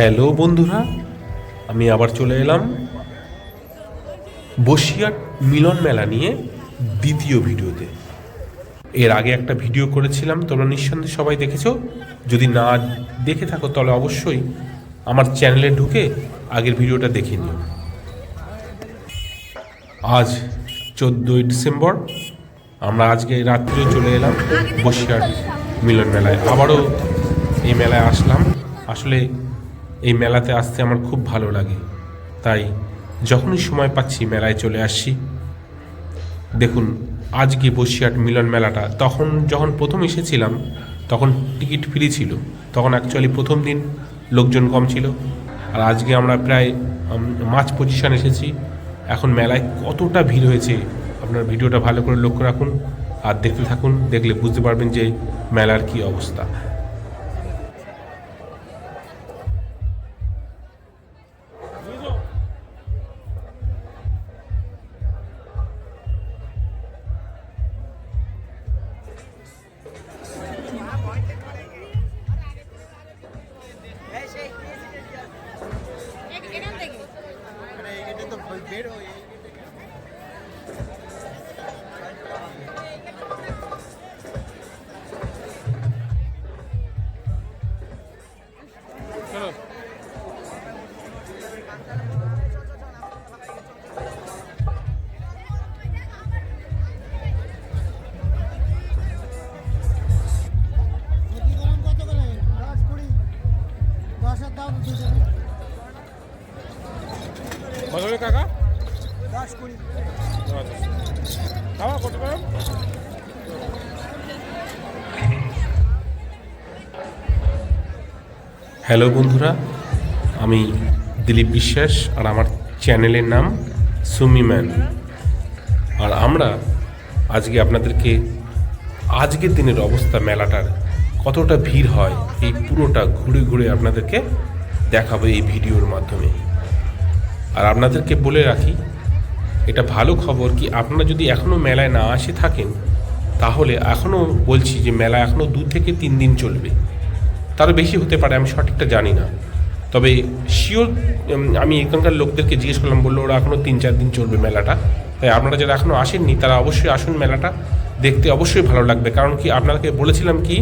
Hello বন্ধুরা, আমি আবার চলে এলাম বসিরহাট মিলন মেলা নিয়ে দ্বিতীয় ভিডিওতে। এর আগে একটা ভিডিও করেছিলাম, তোমরা নিঃসন্দেহে সবাই দেখেছো। যদি না দেখে থাকো তাহলে অবশ্যই আমার চ্যানেলে ঢুকে আগের ভিডিওটা দেখে নিও। আজ 14ই ডিসেম্বর, আমরা আজকে রাত্রে চলে এলাম বসিরহাট মিলন মেলায়। আবারও এই মেলায় আসলাম। আসলে এই মেলাতে আসতে আমার খুব ভালো লাগে, তাই যখনই সময় পাচ্ছি মেলায় চলে আসছি। দেখুন, আজকে বসিরহাট মিলন মেলাটা যখন প্রথম এসেছিলাম তখন টিকিট ফ্রি ছিল। তখন অ্যাকচুয়ালি প্রথম দিন লোকজন কম ছিল। আর আজকে আমরা প্রায় মাঝ পজিশন এসেছি। এখন মেলায় কতটা ভিড় হয়েছে আপনার ভিডিওটা ভালো করে লক্ষ্য রাখুন আর দেখতে থাকুন। দেখলে বুঝতে পারবেন যে মেলার কি অবস্থা। কাকা 10-20 খাওয়া কত করে? হ্যালো বন্ধুরা, আমি দিলীপ বিশ্বাস আর আমার চ্যানেলের নাম সুমিম্যান। আর আমরা আজকে আপনাদেরকে আজকের দিনের অবস্থা, মেলাটার কতটা ভিড় হয় এই পুরোটা ঘুরে ঘুরে আপনাদেরকে দেখাবো এই ভিডিওর মাধ্যমে। আর আপনাদেরকে বলে রাখি, এটা ভালো খবর কি আপনারা যদি এখনও মেলায় না আসে থাকেন তাহলে এখনও বলছি যে মেলা এখনও 2 থেকে 3 দিন চলবে। তারও বেশি হতে পারে, আমি সঠিকটা জানি না। তবে শিওর আমি এখানকার লোকদেরকে জিজ্ঞেস করলাম, বললো ওরা এখনও 3-4 দিন চলবে মেলাটা। তাই আপনারা যারা এখনও আসেননি তারা অবশ্যই আসুন, মেলাটা দেখতে অবশ্যই ভালো লাগবে। কারণ কি আপনাদেরকে বলেছিলাম কি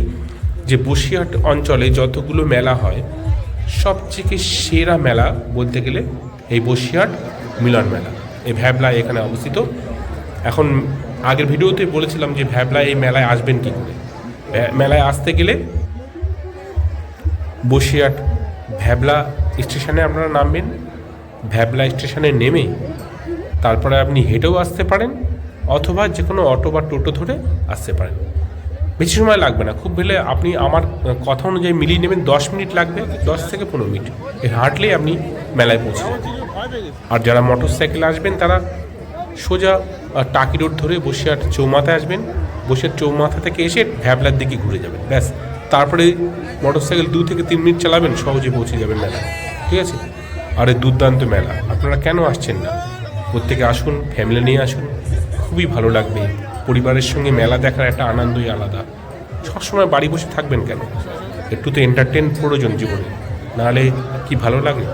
যে বসিরহাট অঞ্চলে যতগুলো মেলা হয় সবথেকে সেরা মেলা বলতে গেলে এই বসিরহাট মিলন মেলা। এই ভ্যাবলা এখানে অবস্থিত। এখন আগের ভিডিওতে বলেছিলাম যে ভ্যাবলা এই মেলায় আসবেন কী করে। মেলায় আসতে গেলে বসিরহাট ভ্যাবলা স্টেশনে আপনারা নামবেন। ভ্যাবলা স্টেশনে নেমে তারপরে আপনি হেঁটেও আসতে পারেন, অথবা যে কোনো অটো বা টোটো ধরে আসতে পারেন। বেশি সময় লাগবে না, খুব হলে আপনি আমার কথা অনুযায়ী মিলিয়ে নেবেন 10 মিনিট লাগবে, 10 থেকে 15 মিনিট হাঁটলেই আপনি মেলায় পৌঁছে যাবেন। আর যারা মোটর সাইকেলে আসবেন তারা সোজা টাকি রোড ধরে বসিরহাট চৌমাথায় আসবেন। বসিরহাট চৌমাথা থেকে এসে ভ্যাবলার দিকে ঘুরে যাবেন, ব্যাস। তারপরে মোটর সাইকেল 2 থেকে 3 মিনিট চালাবেন, সহজে পৌঁছে যাবেন মেলায়। ঠিক আছে? আর এই দুর্দান্ত মেলা, আপনারা কেন আসছেন না? প্রত্যেকে আসুন, ফ্যামিলি নিয়ে আসুন, খুবই ভালো লাগবে। পরিবারের সঙ্গে মেলা দেখার একটা আনন্দই আলাদা। সবসময় বাড়ি বসে থাকবেন কেন? একটু তো এন্টারটেন প্রয়োজন জীবনে, নাহলে কি ভালো লাগে?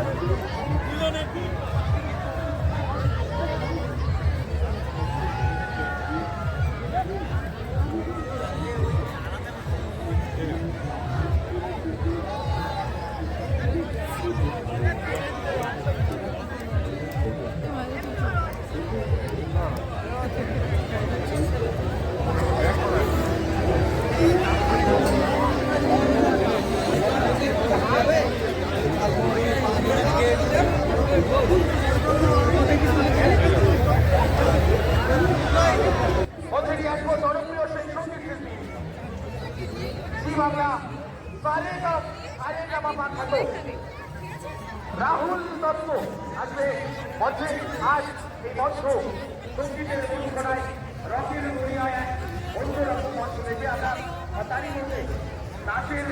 রাহুল দত্ত আসবে মঞ্চে। আজ এই মঞ্চ সঙ্গীতের অনুষ্ঠানায় রকের দুনিয়ায় অন্যরকম মঞ্চ দেবে আমরা। তারই মধ্যে নাচের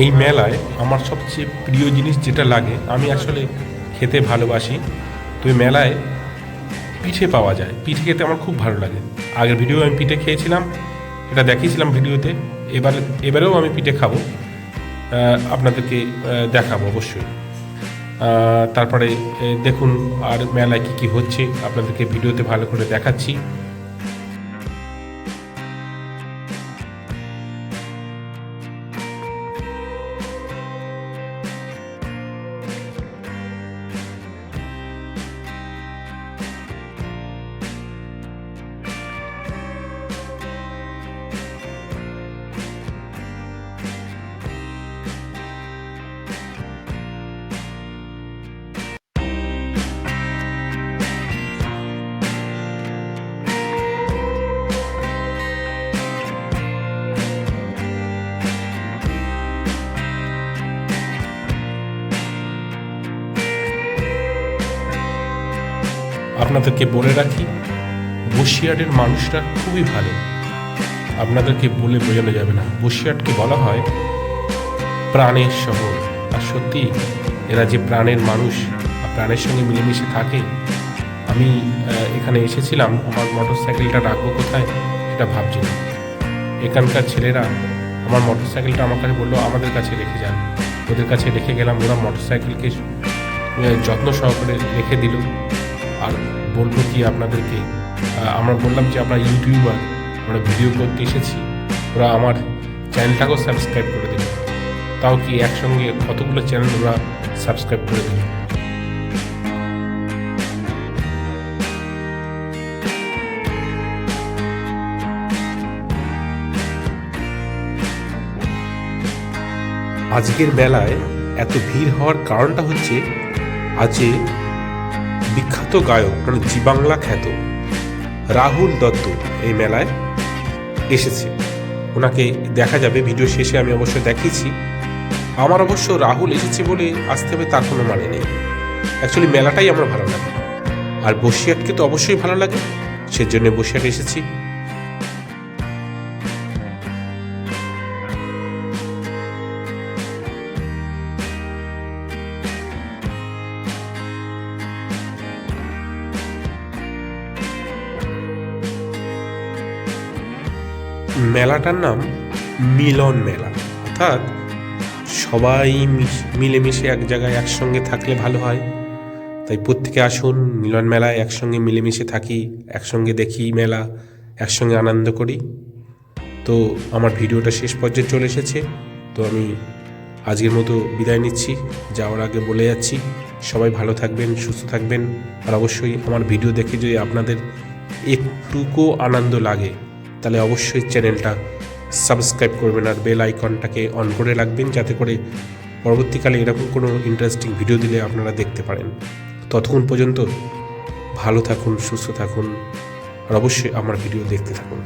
এই মেলায় আমার সবচেয়ে প্রিয় জিনিস যেটা লাগে, আমি আসলে খেতে ভালোবাসি। তো এই মেলায় পিঠে পাওয়া যায়। পিঠে খেতে আমার খুব ভালো লাগে। আগের ভিডিও আমি পিঠে খেয়েছিলাম, এটা দেখিয়েছিলাম ভিডিওতে। এবারেও আমি পিঠে খাবো, আপনাদেরকে দেখাবো অবশ্যই। তারপরে দেখুন আর মেলায় কী কী হচ্ছে আপনাদেরকে ভিডিওতে ভালো করে দেখাচ্ছি। আপনাদেরকে বলে রাখি, বসিরহাটের মানুষরা খুবই ভালো, আপনাদেরকে বলে বোঝানো যাবে না। বসিরহাটকে বলা হয় প্রাণের শহর। আর সত্যি এরা যে প্রাণের মানুষ আর প্রাণের সঙ্গে মিলেমিশে থাকে। আমি এখানে এসেছিলাম, আমার মোটর সাইকেলটা রাখবো কোথায় সেটা ভাবছিলাম। এখানকার ছেলেরা আমার মোটর সাইকেলটা আমার কাছে বললো আমাদের কাছে রেখে যান। ওদের কাছে রেখে গেলাম, ওরা মোটর সাইকেলকে যত্ন সহকারে রেখে দিল। আর বলবো কি আপনাদেরকে, আমরা বললাম যে আমরা ইউটিউবার, আমরা ভিডিও করতে এসেছি, ওরা আমার চ্যানেলটাকেও সাবস্ক্রাইব করে দিল। তাও কি একসঙ্গে কতগুলো চ্যানেল ওরা সাবস্ক্রাইব করে দিল। আজকের মেলায় এত ভিড় হওয়ার কারণটা হচ্ছে আজ বিখ্যাত গায়ক মানে জি বাংলা খ্যাত রাহুল দত্ত এই মেলায় এসেছে। ওনাকে দেখা যাবে ভিডিও শেষে, আমি অবশ্যই দেখিয়েছি। আমার অবশ্য রাহুল এসেছে বলে আসতে হবে তার কোনো মানে নেই। অ্যাকচুয়ালি মেলাটাই আমার ভালো লাগে, আর বসিরহাটকে তো অবশ্যই ভালো লাগে, সেজন্য বসিরহাট এসেছি। মেলাটার নাম মিলন মেলা, অর্থাৎ সবাই মিলেমিশে এক জায়গায় একসঙ্গে থাকলে ভালো হয়। তাই প্রত্যেকে আসুন মিলন মেলায়, একসঙ্গে মিলেমিশে থাকি, একসঙ্গে দেখি মেলা, একসঙ্গে আনন্দ করি। তো আমার ভিডিওটা শেষ পর্যায়ে চলে এসেছে, তো আমি আজকের মতো বিদায় নিচ্ছি। যাওয়ার আগে বলে যাচ্ছি, সবাই ভালো থাকবেন, সুস্থ থাকবেন। আর অবশ্যই আমার ভিডিও দেখে যদি আপনাদের একটুকু আনন্দ লাগে তাহলে অবশ্যই চ্যানেলটা সাবস্ক্রাইব করবেন আর বেল আইকনটাকে অন করে রাখবেন, যাতে করে পরবর্তীকালে এরকম কোনো ইন্টারেস্টিং ভিডিও দিলে আপনারা দেখতে পারেন। ততক্ষণ পর্যন্ত ভালো থাকুন, সুস্থ থাকুন, আর অবশ্যই আমার ভিডিও দেখতে থাকুন।